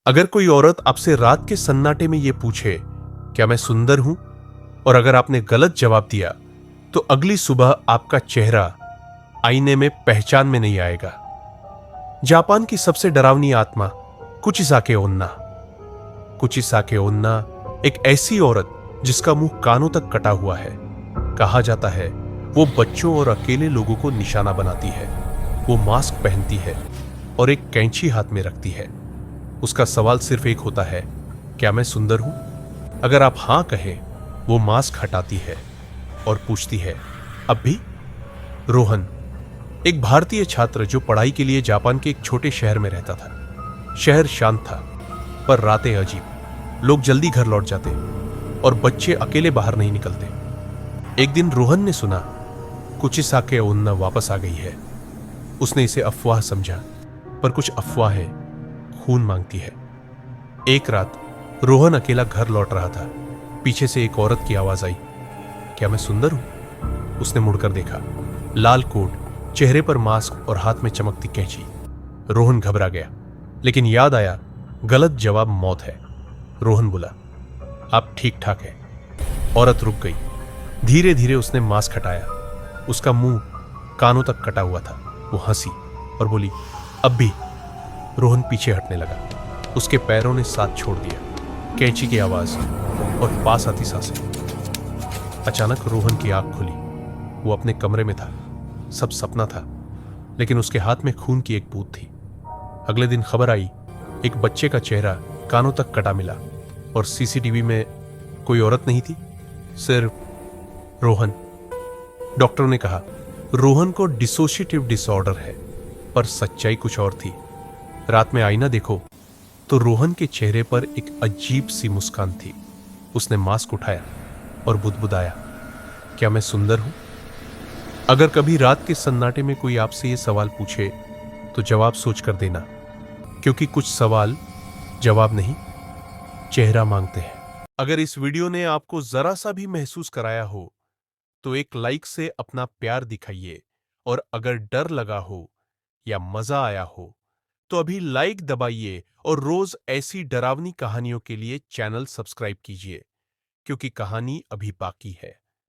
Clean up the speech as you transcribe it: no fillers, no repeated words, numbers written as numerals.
अगर कोई औरत आपसे रात के सन्नाटे में यह पूछे, क्या मैं सुंदर हूं? और अगर आपने गलत जवाब दिया, तो अगली सुबह आपका चेहरा आईने में पहचान में नहीं आएगा। जापान की सबसे डरावनी आत्मा कुचिसाके ओन्ना। कुचिसाके ओन्ना एक ऐसी औरत जिसका मुंह कानों तक कटा हुआ है। कहा जाता है वो बच्चों और अकेले लोगों को निशाना बनाती है। वो मास्क पहनती है और एक कैंची हाथ में रखती है। उसका सवाल सिर्फ एक होता है, क्या मैं सुंदर हूं? अगर आप हां कहें, वो मास्क हटाती है और पूछती है, अब भी? रोहन एक भारतीय छात्र जो पढ़ाई के लिए जापान के एक छोटे शहर में रहता था। शहर शांत था, पर रातें अजीब। लोग जल्दी घर लौट जाते और बच्चे अकेले बाहर नहीं निकलते। एक दिन रोहन ने सुना कुचिसाके ओन्ना वापस आ गई है। उसने इसे अफवाह समझा, पर कुछ अफवाहें खून मांगती है। एक रात रोहन अकेला घर लौट रहा था। पीछे से एक औरत की आवाज आई, क्या मैं सुंदर हूं? उसने मुड़कर देखा। लाल कोट, चेहरे पर मास्क और हाथ में चमकती कैंची। रोहन घबरा गया, लेकिन याद आया गलत जवाब मौत है। रोहन बोला, आप ठीक ठाक हैं। औरत रुक गई। धीरे धीरे उसने मास्क हटाया। उसका मुंह कानों तक कटा हुआ था। वो हंसी और बोली, अब भी? रोहन पीछे हटने लगा। उसके पैरों ने साथ छोड़ दिया। कैंची की आवाज और पास आती सांसें। अचानक रोहन की आंख खुली। वो अपने कमरे में था। सब सपना था, लेकिन उसके हाथ में खून की एक बूंद थी। अगले दिन खबर आई, एक बच्चे का चेहरा कानों तक कटा मिला और सीसीटीवी में कोई औरत नहीं थी, सिर्फ रोहन। डॉक्टरों ने कहा रोहन को डिसोशिएटिव डिसऑर्डर है, पर सच्चाई कुछ और थी। रात में आईना देखो तो रोहन के चेहरे पर एक अजीब सी मुस्कान थी। उसने मास्क उठाया और बुदबुदाया, क्या मैं सुंदर हूं? अगर कभी रात के सन्नाटे में कोई आपसे यह सवाल पूछे, तो जवाब सोचकर देना, क्योंकि कुछ सवाल जवाब नहीं, चेहरा मांगते हैं। अगर इस वीडियो ने आपको जरा सा भी महसूस कराया हो, तो एक लाइक से अपना प्यार दिखाइए। और अगर डर लगा हो या मजा आया हो, तो अभी लाइक दबाइए और रोज ऐसी डरावनी कहानियों के लिए चैनल सब्सक्राइब कीजिए, क्योंकि कहानी अभी बाकी है।